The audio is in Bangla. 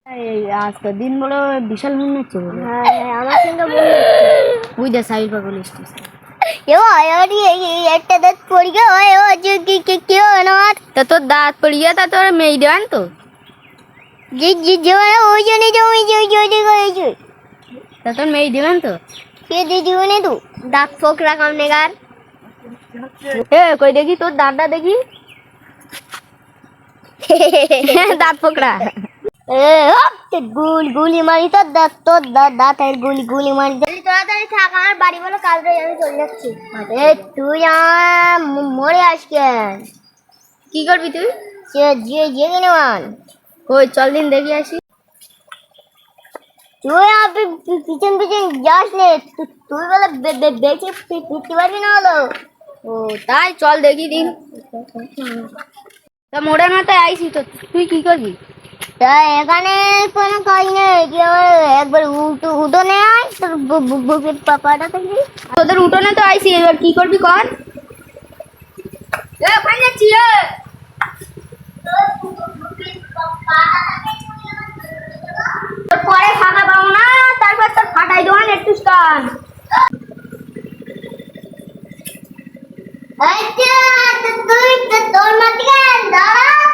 এই আজকে দিন বড় বিশাল মনে হচ্ছে বলে। হ্যাঁ আমার সঙ্গে মনে হচ্ছে বুঝা সাইড পাগল স্টেশন একটা দাঁত পড়ে গেল কি হলো আমার তা তোর দাঁত পড়িয়া তা তোর মেয়ে দেওয়ান তো যে ওই জন্য জমি করেছি তা তোর মেয়ে দেবেন তো কে দিয়ে জীবনে তো দাঁত ফোকরা কামনে গার এ কই দেখি তোর দাঁতটা দেখি দাঁত পোকড়া গুলি মারি তোর দাঁতের গুলি মারি তাড়াতাড়ি থাক আমার বাড়ি বলে কাল থেকে আমি চলে যাচ্ছি তুই মরে আসকেন কি করবি তুই যে কিনে মান কই চল দিন দেখি আসি তুই আপনি পিছন পিছন যাস নে তুই বলে বেঁচে ফিরতে পারবি না হলো ও তাই চল দেখি দিন তা মোড়ের মাথায় আইসি তো তুই কি করবি তা এখানে কোনো কাজ নেই কি একবার উঠোনে আয় তোর বুকের পাপাটা থাকবি তোদের উঠোনে তো আইসি এবার কি করবি কর ওখানে যাচ্ছি তোর পরে ফাঁকা পাবো না তারপর তোর ফাটাই দেওয়ান একটু স্টান আচ্ছা তুই তোর মাটিকে দাঁড়া